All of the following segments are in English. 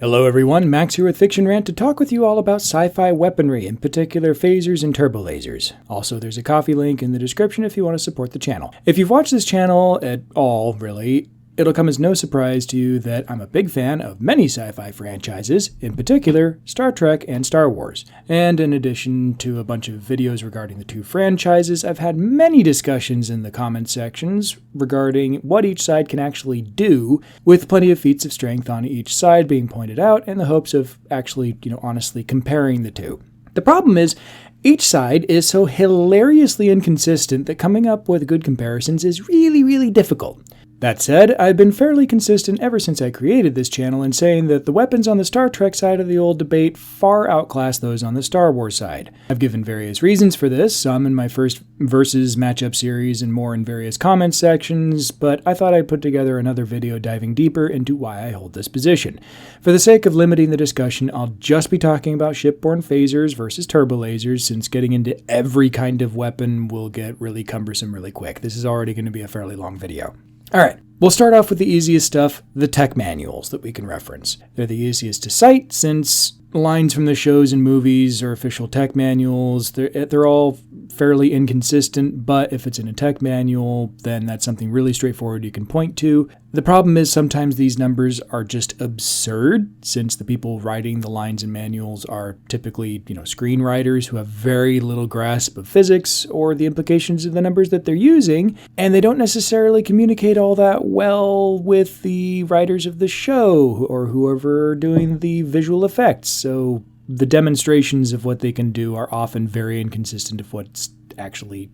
Hello everyone, Max here with Fiction Rant to talk with you all about sci-fi weaponry, in particular phasers and turbolasers. Also, there's a coffee link in the description if you want to support the channel. If you've watched this channel at all, really, it'll come as no surprise to you that I'm a big fan of many sci-fi franchises, in particular Star Trek and Star Wars. And in addition to a bunch of videos regarding the two franchises, I've had many discussions in the comment sections regarding what each side can actually do, with plenty of feats of strength on each side being pointed out in the hopes of actually, honestly comparing the two. The problem is, each side is so hilariously inconsistent that coming up with good comparisons is really difficult. That said, I've been fairly consistent ever since I created this channel in saying that the weapons on the Star Trek side of the old debate far outclass those on the Star Wars side. I've given various reasons for this, some in my first Versus matchup series and more in various comment sections, but I thought I'd put together another video diving deeper into why I hold this position. For the sake of limiting the discussion, I'll just be talking about shipborne phasers versus turbolasers, since getting into every kind of weapon will get really cumbersome really quick. This is already going to be a fairly long video. Alright, we'll start off with the easiest stuff, the tech manuals that we can reference. They're the easiest to cite since lines from the shows and movies are official tech manuals. They're all fairly inconsistent, but if it's in a tech manual, then that's something really straightforward you can point to. The problem is sometimes these numbers are just absurd, since the people writing the lines and manuals are typically, screenwriters who have very little grasp of physics or the implications of the numbers that they're using, and they don't necessarily communicate all that well with the writers of the show or whoever are doing the visual effects. So the demonstrations of what they can do are often very inconsistent of what's actually,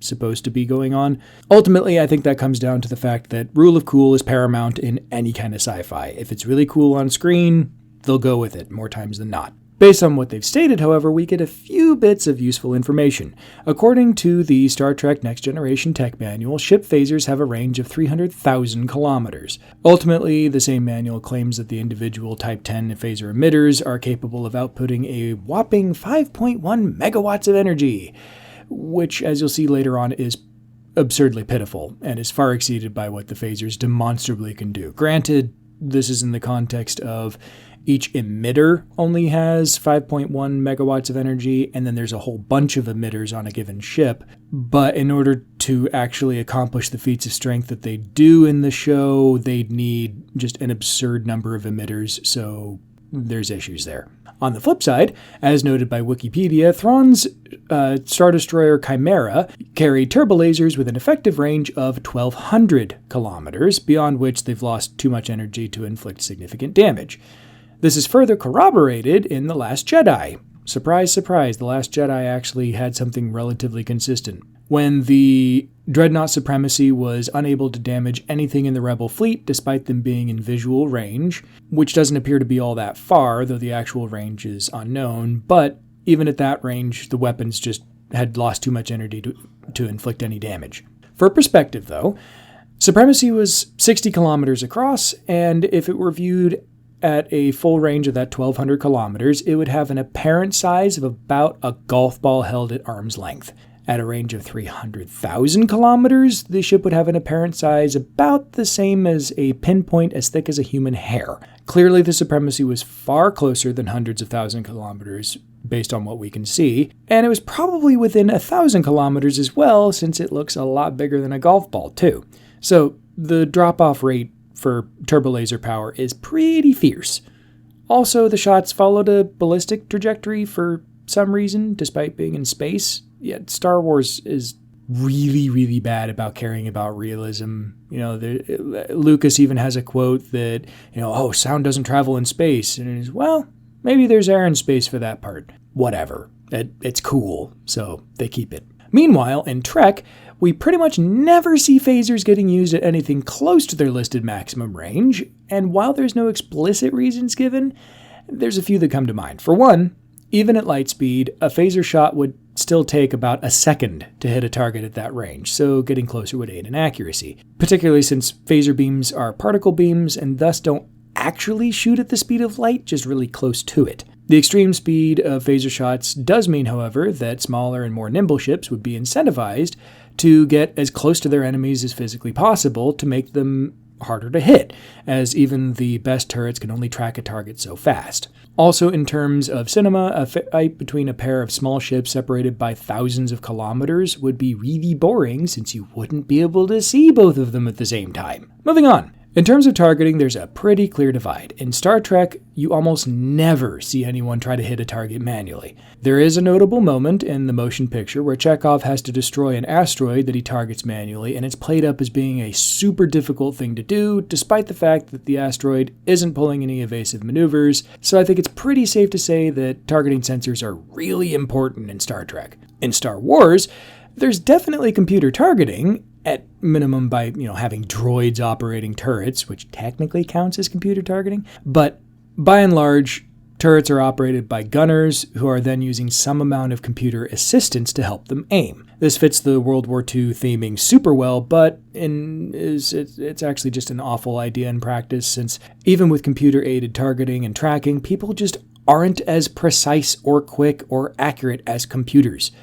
supposed to be going on. Ultimately, I think that comes down to the fact that rule of cool is paramount in any kind of sci-fi. If it's really cool on screen, they'll go with it more times than not. Based on what they've stated, however, we get a few bits of useful information. According to the Star Trek Next Generation Tech Manual, ship phasers have a range of 300,000 kilometers. Ultimately, the same manual claims that the individual Type 10 phaser emitters are capable of outputting a whopping 5.1 megawatts of energy, which, as you'll see later on, is absurdly pitiful and is far exceeded by what the phasers demonstrably can do. Granted, this is in the context of each emitter only has 5.1 megawatts of energy, and then there's a whole bunch of emitters on a given ship. But in order to actually accomplish the feats of strength that they do in the show, they'd need just an absurd number of emitters, so there's issues there. On the flip side, as noted by Wikipedia, Thrawn's Star Destroyer Chimera carried turbolasers with an effective range of 1,200 kilometers, beyond which they've lost too much energy to inflict significant damage. This is further corroborated in The Last Jedi. Surprise, surprise, The Last Jedi actually had something relatively consistent. When the Dreadnought Supremacy was unable to damage anything in the Rebel fleet despite them being in visual range, which doesn't appear to be all that far, though the actual range is unknown, but even at that range, the weapons just had lost too much energy to inflict any damage. For perspective, though, Supremacy was 60 kilometers across, and if it were viewed at a full range of that 1,200 kilometers, it would have an apparent size of about a golf ball held at arm's length. At a range of 300,000 kilometers, the ship would have an apparent size about the same as a pinpoint as thick as a human hair. Clearly, the Supremacy was far closer than hundreds of thousand kilometers, based on what we can see, and it was probably within 1,000 kilometers as well, since it looks a lot bigger than a golf ball, too. So, the drop-off rate for turbolaser power is pretty fierce. Also, the shots followed a ballistic trajectory for some reason, despite being in space. Yet Star Wars is really bad about caring about realism. Lucas even has a quote that, sound doesn't travel in space. And it is, well, maybe there's air in space for that part. Whatever. It's cool, so they keep it. Meanwhile, in Trek, we pretty much never see phasers getting used at anything close to their listed maximum range, and while there's no explicit reasons given, there's a few that come to mind. For one, even at light speed, a phaser shot would still take about a second to hit a target at that range, so getting closer would aid in accuracy, particularly since phaser beams are particle beams and thus don't actually shoot at the speed of light, just really close to it. The extreme speed of phaser shots does mean, however, that smaller and more nimble ships would be incentivized to get as close to their enemies as physically possible to make them harder to hit, as even the best turrets can only track a target so fast. Also, in terms of cinema, a fight between a pair of small ships separated by thousands of kilometers would be really boring since you wouldn't be able to see both of them at the same time. Moving on. In terms of targeting, there's a pretty clear divide. In Star Trek, you almost never see anyone try to hit a target manually. There is a notable moment in the motion picture where Chekhov has to destroy an asteroid that he targets manually, and it's played up as being a super difficult thing to do, despite the fact that the asteroid isn't pulling any evasive maneuvers, so I think it's pretty safe to say that targeting sensors are really important in Star Trek. In Star Wars, there's definitely computer targeting, at minimum by, having droids operating turrets, which technically counts as computer targeting. But by and large, turrets are operated by gunners who are then using some amount of computer assistance to help them aim. This fits the World War II theming super well, but it's actually just an awful idea in practice, since even with computer-aided targeting and tracking, people just aren't as precise or quick or accurate as computers,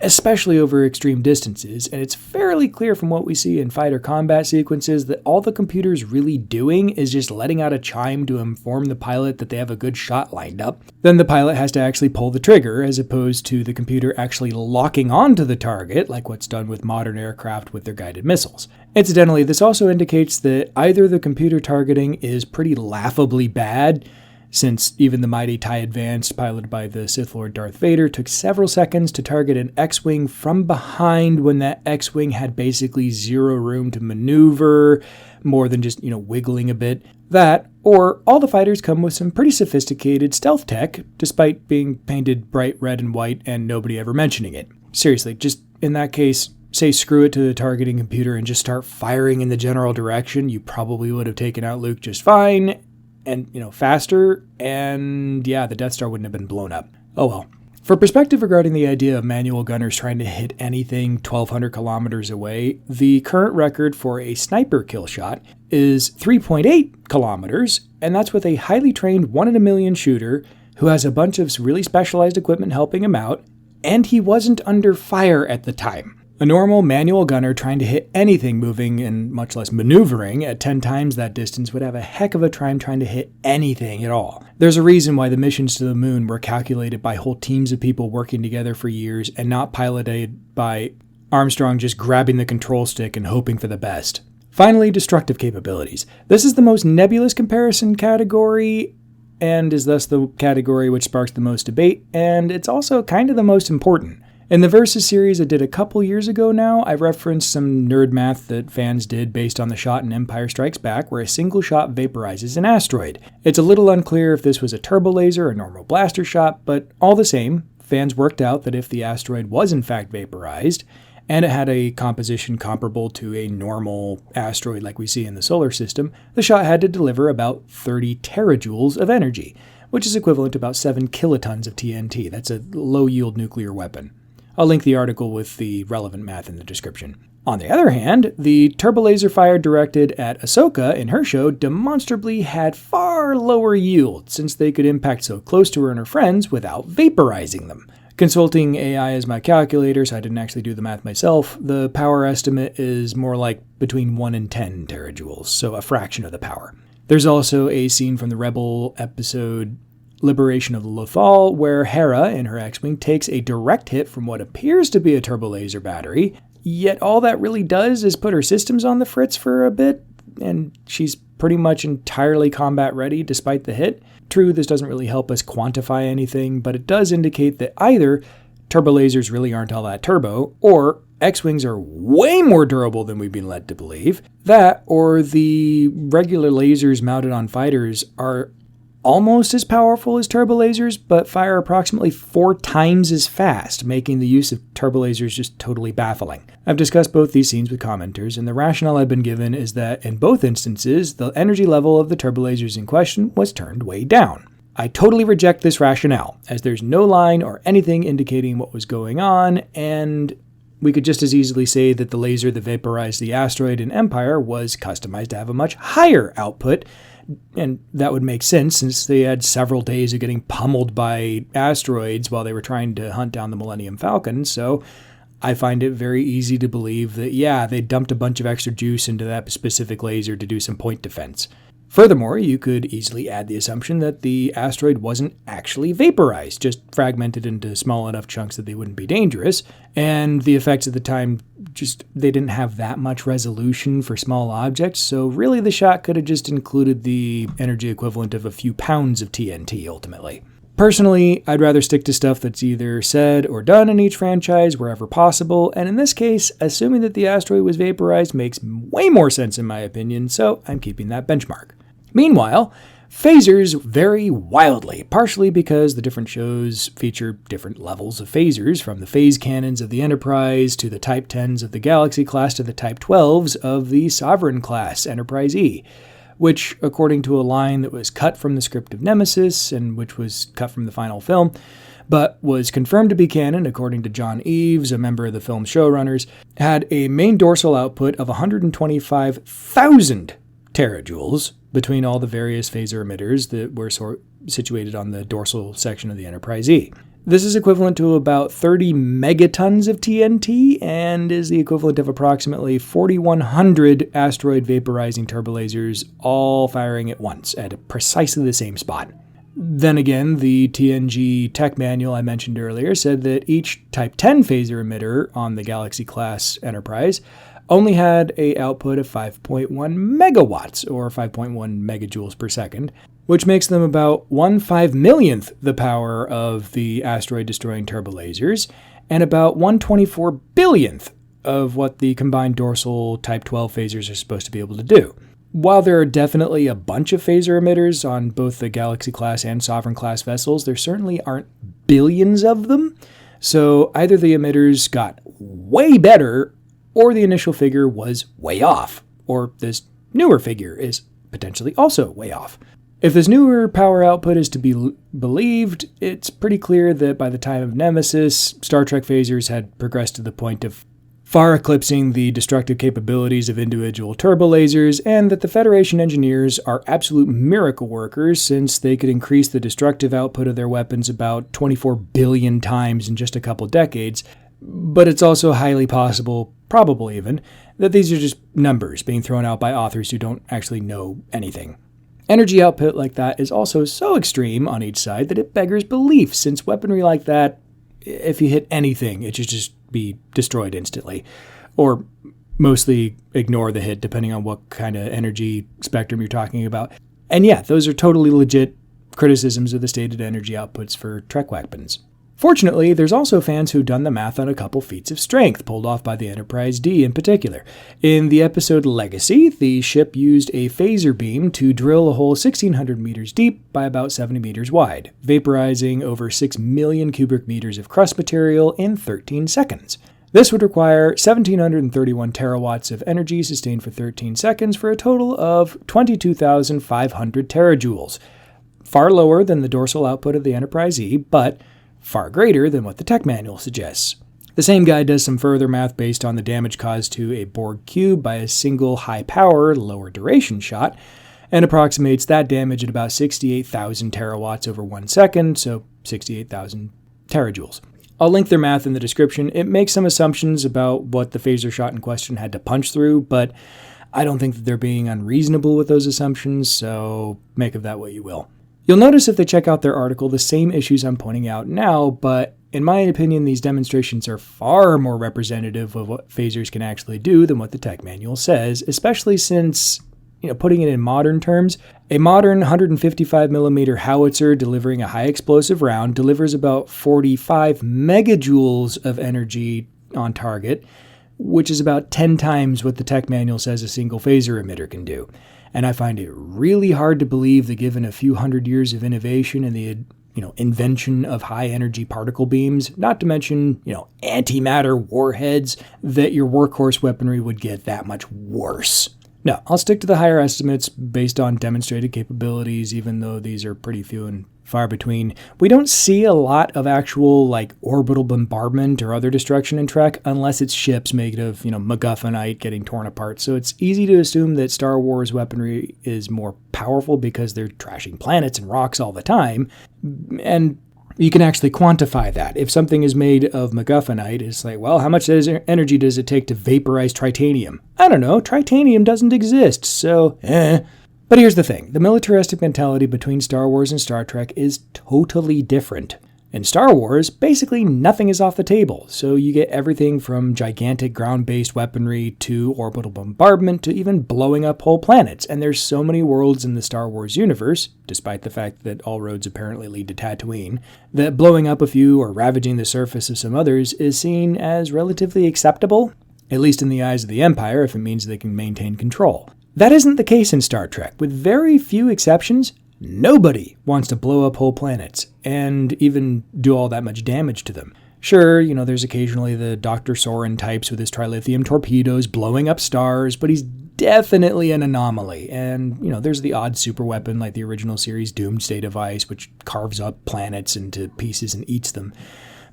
especially over extreme distances, and it's fairly clear from what we see in fighter combat sequences that all the computer's really doing is just letting out a chime to inform the pilot that they have a good shot lined up. Then the pilot has to actually pull the trigger, as opposed to the computer actually locking onto the target, like what's done with modern aircraft with their guided missiles. Incidentally, this also indicates that either the computer targeting is pretty laughably bad, since even the mighty TIE Advanced, piloted by the Sith Lord Darth Vader, took several seconds to target an X-Wing from behind when that X-Wing had basically zero room to maneuver, more than just, wiggling a bit. That, or all the fighters come with some pretty sophisticated stealth tech, despite being painted bright red and white and nobody ever mentioning it. Seriously, just in that case, say screw it to the targeting computer and just start firing in the general direction. You probably would have taken out Luke just fine, and, faster, and yeah, the Death Star wouldn't have been blown up. Oh well. For perspective regarding the idea of manual gunners trying to hit anything 1,200 kilometers away, the current record for a sniper kill shot is 3.8 kilometers, and that's with a highly trained 1 in a million shooter who has a bunch of really specialized equipment helping him out, and he wasn't under fire at the time. A normal manual gunner trying to hit anything moving and much less maneuvering at 10 times that distance would have a heck of a time trying to hit anything at all. There's a reason why the missions to the moon were calculated by whole teams of people working together for years and not piloted by Armstrong just grabbing the control stick and hoping for the best. Finally, destructive capabilities. This is the most nebulous comparison category and is thus the category which sparks the most debate, and it's also kind of the most important. In the Versus series I did a couple years ago now, I referenced some nerd math that fans did based on the shot in Empire Strikes Back where a single shot vaporizes an asteroid. It's a little unclear if this was a turbolaser or normal blaster shot, but all the same, fans worked out that if the asteroid was in fact vaporized, and it had a composition comparable to a normal asteroid like we see in the solar system, the shot had to deliver about 30 terajoules of energy, which is equivalent to about 7 kilotons of TNT. That's a low-yield nuclear weapon. I'll link the article with the relevant math in the description. On the other hand, the turbolaser fire directed at Ahsoka in her show demonstrably had far lower yield, since they could impact so close to her and her friends without vaporizing them. Consulting AI as my calculator, so I didn't actually do the math myself, the power estimate is more like between 1 and 10 terajoules, so a fraction of the power. There's also a scene from the Rebel episode Liberation of Lothal, where Hera, in her X-Wing, takes a direct hit from what appears to be a turbolaser battery, yet all that really does is put her systems on the fritz for a bit, and she's pretty much entirely combat ready despite the hit. True, this doesn't really help us quantify anything, but it does indicate that either turbolasers really aren't all that turbo, or X-Wings are way more durable than we've been led to believe. That, or the regular lasers mounted on fighters are almost as powerful as turbolasers, but fire approximately 4 times as fast, making the use of turbolasers just totally baffling. I've discussed both these scenes with commenters, and the rationale I've been given is that in both instances, the energy level of the turbolasers in question was turned way down. I totally reject this rationale, as there's no line or anything indicating what was going on, and we could just as easily say that the laser that vaporized the asteroid in Empire was customized to have a much higher output, and that would make sense since they had several days of getting pummeled by asteroids while they were trying to hunt down the Millennium Falcon, so I find it very easy to believe that, yeah, they dumped a bunch of extra juice into that specific laser to do some point defense. Furthermore, you could easily add the assumption that the asteroid wasn't actually vaporized, just fragmented into small enough chunks that they wouldn't be dangerous, and the effects at the time they didn't have that much resolution for small objects, so really the shot could have just included the energy equivalent of a few pounds of TNT, ultimately. Personally, I'd rather stick to stuff that's either said or done in each franchise wherever possible, and in this case, assuming that the asteroid was vaporized makes way more sense in my opinion, so I'm keeping that benchmark. Meanwhile, phasers vary wildly, partially because the different shows feature different levels of phasers, from the phase cannons of the Enterprise to the Type 10s of the Galaxy class to the Type 12s of the Sovereign class Enterprise E, which, according to a line that was cut from the script of Nemesis and which was cut from the final film, but was confirmed to be canon according to John Eaves, a member of the film's showrunners, had a main dorsal output of 125,000 terajoules between all the various phaser emitters that were situated on the dorsal section of the Enterprise E. This is equivalent to about 30 megatons of TNT and is the equivalent of approximately 4,100 asteroid vaporizing turbolasers all firing at once at precisely the same spot. Then again, the TNG tech manual I mentioned earlier said that each Type 10 phaser emitter on the Galaxy class Enterprise only had an output of 5.1 megawatts, or 5.1 megajoules per second, which makes them about 1/5,000,000th the power of the asteroid-destroying turbolasers, and about 1/24 billionth of what the combined dorsal Type 12 phasers are supposed to be able to do. While there are definitely a bunch of phaser emitters on both the Galaxy-class and Sovereign-class vessels, there certainly aren't billions of them, so either the emitters got way better or the initial figure was way off, or this newer figure is potentially also way off. If this newer power output is to be believed, it's pretty clear that by the time of Nemesis, Star Trek phasers had progressed to the point of far eclipsing the destructive capabilities of individual turbolasers, and that the Federation engineers are absolute miracle workers since they could increase the destructive output of their weapons about 24 billion times in just a couple decades. But it's also highly possible, probable even, that these are just numbers being thrown out by authors who don't actually know anything. Energy output like that is also so extreme on each side that it beggars belief, since weaponry like that, if you hit anything, it should just be destroyed instantly. Or mostly ignore the hit, depending on what kind of energy spectrum you're talking about. And yeah, those are totally legit criticisms of the stated energy outputs for Trek weapons. Fortunately, there's also fans who've done the math on a couple feats of strength pulled off by the Enterprise D in particular. In the episode Legacy, the ship used a phaser beam to drill a hole 1,600 meters deep by about 70 meters wide, vaporizing over 6 million cubic meters of crust material in 13 seconds. This would require 1,731 terawatts of energy sustained for 13 seconds for a total of 22,500 terajoules. Far lower than the dorsal output of the Enterprise E, but far greater than what the tech manual suggests. The same guy does some further math based on the damage caused to a Borg cube by a single high-power, lower-duration shot, and approximates that damage at about 68,000 terawatts over 1 second, so 68,000 terajoules. I'll link their math in the description. It makes some assumptions about what the phaser shot in question had to punch through, but I don't think that they're being unreasonable with those assumptions, so make of that what you will. You'll notice if they check out their article the same issues I'm pointing out now, but in my opinion, these demonstrations are far more representative of what phasers can actually do than what the tech manual says, especially since, putting it in modern terms, a modern 155mm howitzer delivering a high explosive round delivers about 45 megajoules of energy on target, which is about 10 times what the tech manual says a single phaser emitter can do. And I find it really hard to believe that given a few hundred years of innovation and the invention of high-energy particle beams, not to mention, antimatter warheads, that your workhorse weaponry would get that much worse. No, I'll stick to the higher estimates based on demonstrated capabilities, even though these are pretty few and far between. We don't see a lot of actual, orbital bombardment or other destruction in Trek, unless it's ships made of, MacGuffinite getting torn apart. So it's easy to assume that Star Wars weaponry is more powerful because they're trashing planets and rocks all the time. And You can actually quantify that. If something is made of MacGuffinite, it's like, well, how much energy does it take to vaporize tritanium? I don't know. Tritanium doesn't exist, so But here's the thing. The militaristic mentality between Star Wars and Star Trek is totally different. In Star Wars, basically nothing is off the table, so you get everything from gigantic ground-based weaponry to orbital bombardment to even blowing up whole planets, and there's so many worlds in the Star Wars universe, despite the fact that all roads apparently lead to Tatooine, that blowing up a few or ravaging the surface of some others is seen as relatively acceptable, at least in the eyes of the Empire if it means they can maintain control. That isn't the case in Star Trek. With very few exceptions, nobody wants to blow up whole planets and even do all that much damage to them. Sure, there's occasionally the Dr. Soren types with his trilithium torpedoes blowing up stars, but he's definitely an anomaly. And, there's the odd superweapon like the original series Doomsday device, which carves up planets into pieces and eats them.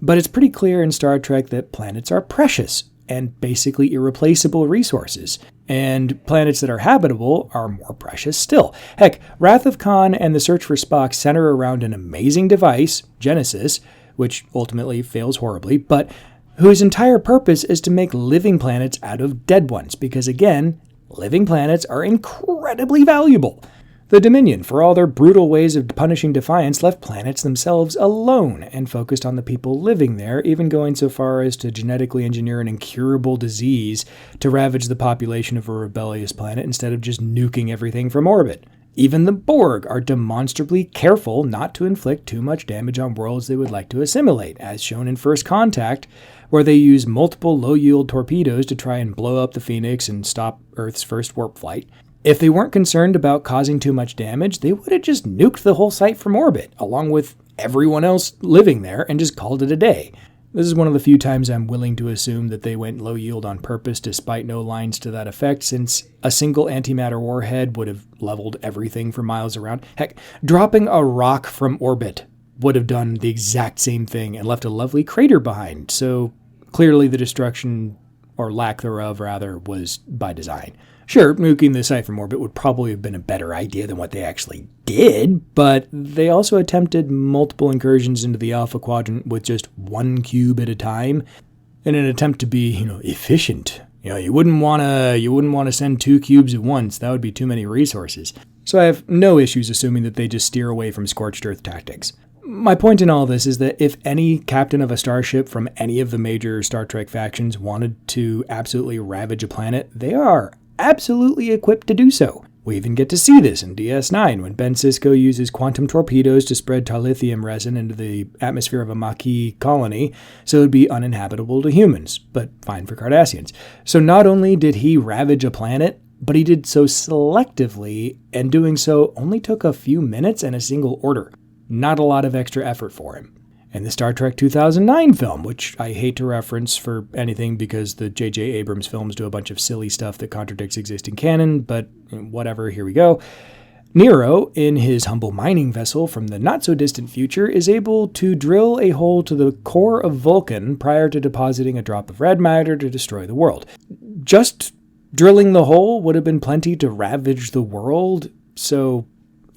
But it's pretty clear in Star Trek that planets are precious and basically irreplaceable resources. And planets that are habitable are more precious still. Heck, Wrath of Khan and the Search for Spock center around an amazing device, Genesis, which ultimately fails horribly, but whose entire purpose is to make living planets out of dead ones, because again, living planets are incredibly valuable. The Dominion, for all their brutal ways of punishing defiance, left planets themselves alone and focused on the people living there, even going so far as to genetically engineer an incurable disease to ravage the population of a rebellious planet instead of just nuking everything from orbit. Even the Borg are demonstrably careful not to inflict too much damage on worlds they would like to assimilate, as shown in First Contact, where they use multiple low-yield torpedoes to try and blow up the Phoenix and stop Earth's first warp flight. If they weren't concerned about causing too much damage, they would have just nuked the whole site from orbit, along with everyone else living there, and just called it a day. This is one of the few times I'm willing to assume that they went low yield on purpose despite no lines to that effect, since a single antimatter warhead would have leveled everything for miles around. Heck, dropping a rock from orbit would have done the exact same thing and left a lovely crater behind, so clearly the destruction, or lack thereof rather, was by design. Sure, nuking the site from orbit would probably have been a better idea than what they actually did, but they also attempted multiple incursions into the Alpha Quadrant with just one cube at a time in an attempt to be, efficient. You wouldn't want to send 2 cubes at once. That would be too many resources. So I have no issues assuming that they just steer away from scorched earth tactics. My point in all this is that if any captain of a starship from any of the major Star Trek factions wanted to absolutely ravage a planet, they are absolutely equipped to do so. We even get to see this in DS9 when Ben Sisko uses quantum torpedoes to spread trilithium resin into the atmosphere of a Maquis colony so it would be uninhabitable to humans, but fine for Cardassians. So not only did he ravage a planet, but he did so selectively, and doing so only took a few minutes and a single order. Not a lot of extra effort for him. And the Star Trek 2009 film, which I hate to reference for anything because the J.J. Abrams films do a bunch of silly stuff that contradicts existing canon, but whatever, here we go. Nero, in his humble mining vessel from the not-so-distant future, is able to drill a hole to the core of Vulcan prior to depositing a drop of red matter to destroy the world. Just drilling the hole would have been plenty to ravage the world, so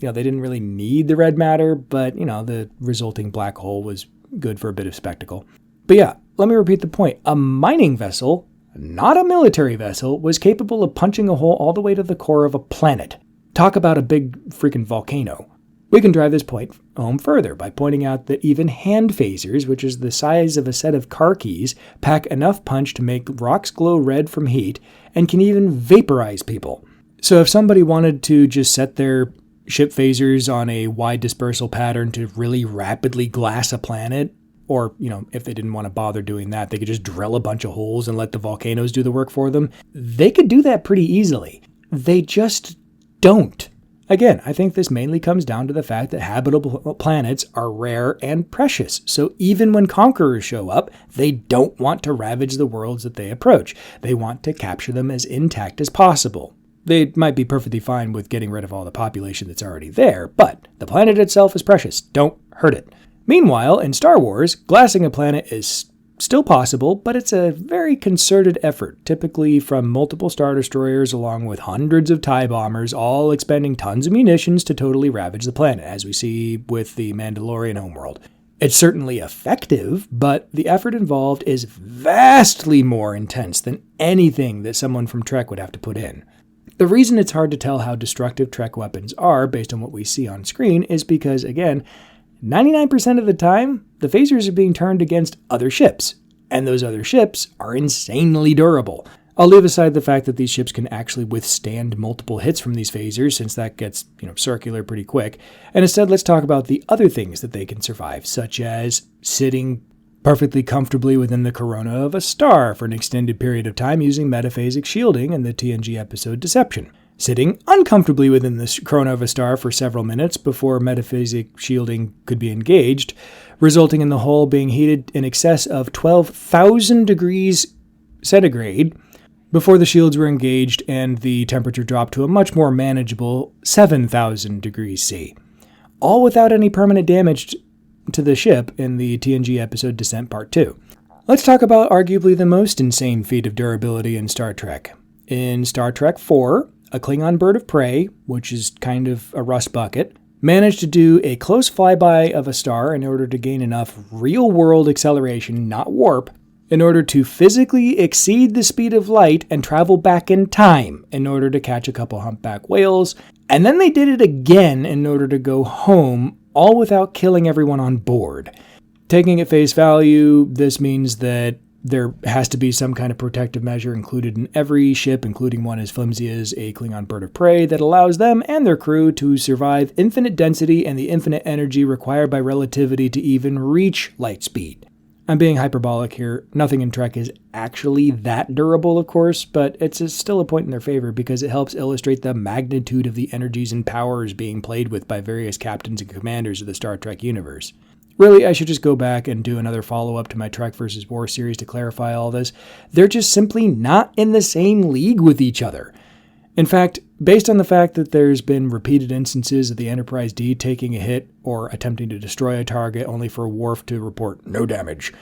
they didn't really need the red matter, but, the resulting black hole was good for a bit of spectacle. But yeah, let me repeat the point. A mining vessel, not a military vessel, was capable of punching a hole all the way to the core of a planet. Talk about a big freaking volcano. We can drive this point home further by pointing out that even hand phasers, which is the size of a set of car keys, pack enough punch to make rocks glow red from heat and can even vaporize people. So if somebody wanted to just set their ship phasers on a wide dispersal pattern to really rapidly glass a planet, or, if they didn't want to bother doing that, they could just drill a bunch of holes and let the volcanoes do the work for them. They could do that pretty easily. They just don't. Again, I think this mainly comes down to the fact that habitable planets are rare and precious, so even when conquerors show up, they don't want to ravage the worlds that they approach. They want to capture them as intact as possible. They might be perfectly fine with getting rid of all the population that's already there, but the planet itself is precious. Don't hurt it. Meanwhile, in Star Wars, glassing a planet is still possible, but it's a very concerted effort, typically from multiple Star Destroyers along with hundreds of TIE bombers, all expending tons of munitions to totally ravage the planet, as we see with the Mandalorian homeworld. It's certainly effective, but the effort involved is vastly more intense than anything that someone from Trek would have to put in. The reason it's hard to tell how destructive Trek weapons are based on what we see on screen is because, again, 99% of the time, the phasers are being turned against other ships, and those other ships are insanely durable. I'll leave aside the fact that these ships can actually withstand multiple hits from these phasers, since that gets, circular pretty quick, and instead let's talk about the other things that they can survive, such as sitting perfectly comfortably within the corona of a star for an extended period of time using metaphasic shielding in the TNG episode Deception. Sitting uncomfortably within the corona of a star for several minutes before metaphasic shielding could be engaged, resulting in the hull being heated in excess of 12,000 degrees centigrade before the shields were engaged and the temperature dropped to a much more manageable 7,000 degrees C. All without any permanent damage to the ship in the TNG episode Descent Part 2. Let's talk about arguably the most insane feat of durability in Star Trek. In Star Trek 4, a Klingon bird of prey, which is kind of a rust bucket, managed to do a close flyby of a star in order to gain enough real-world acceleration, not warp, in order to physically exceed the speed of light and travel back in time in order to catch a couple humpback whales, and then they did it again in order to go home, all without killing everyone on board. Taking at face value, this means that there has to be some kind of protective measure included in every ship, including one as flimsy as a Klingon bird of prey, that allows them and their crew to survive infinite density and the infinite energy required by relativity to even reach light speed. I'm being hyperbolic here. Nothing in Trek is actually that durable, of course, but it's still a point in their favor because it helps illustrate the magnitude of the energies and powers being played with by various captains and commanders of the Star Trek universe. Really, I should just go back and do another follow-up to my Trek vs. War series to clarify all this. They're just simply not in the same league with each other. In fact, based on the fact that there's been repeated instances of the Enterprise D taking a hit or attempting to destroy a target only for Worf to report no damage,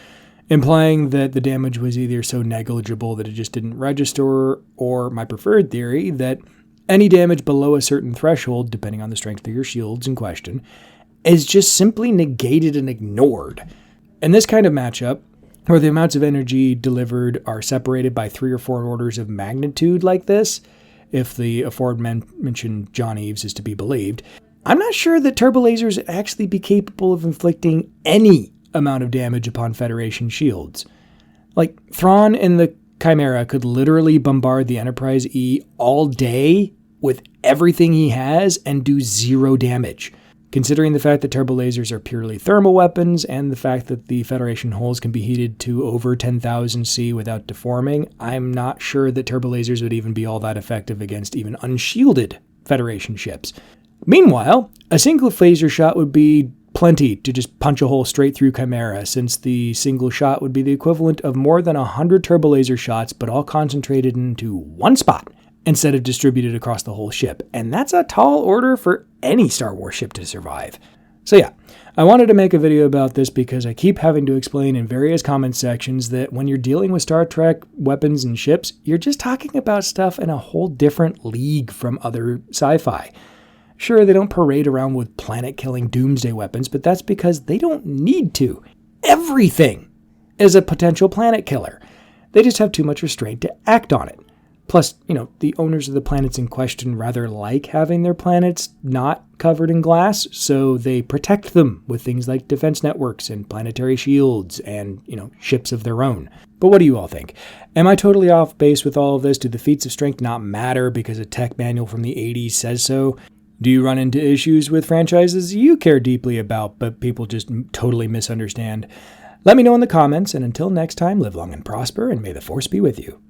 implying that the damage was either so negligible that it just didn't register, or my preferred theory, that any damage below a certain threshold, depending on the strength of your shields in question, is just simply negated and ignored. In this kind of matchup, where the amounts of energy delivered are separated by 3 or 4 orders of magnitude like this, if the aforementioned John Eves is to be believed, I'm not sure that turbolasers would actually be capable of inflicting any amount of damage upon Federation shields. Like, Thrawn in the Chimera could literally bombard the Enterprise E all day with everything he has and do 0 damage. Considering the fact that turbolasers are purely thermal weapons and the fact that the Federation hulls can be heated to over 10,000 C without deforming, I'm not sure that turbolasers would even be all that effective against even unshielded Federation ships. Meanwhile, a single phaser shot would be plenty to just punch a hole straight through Chimera, since the single shot would be the equivalent of more than 100 turbolaser shots, but all concentrated into one spot instead of distributed across the whole ship. And that's a tall order for any Star Wars ship to survive. So yeah, I wanted to make a video about this because I keep having to explain in various comment sections that when you're dealing with Star Trek weapons and ships, you're just talking about stuff in a whole different league from other sci-fi. Sure, they don't parade around with planet-killing doomsday weapons, but that's because they don't need to. Everything is a potential planet killer. They just have too much restraint to act on it. Plus, the owners of the planets in question rather like having their planets not covered in glass, so they protect them with things like defense networks and planetary shields and, ships of their own. But what do you all think? Am I totally off base with all of this? Do the feats of strength not matter because a tech manual from the 80s says so? Do you run into issues with franchises you care deeply about, but people just totally misunderstand? Let me know in the comments, and until next time, live long and prosper, and may the Force be with you.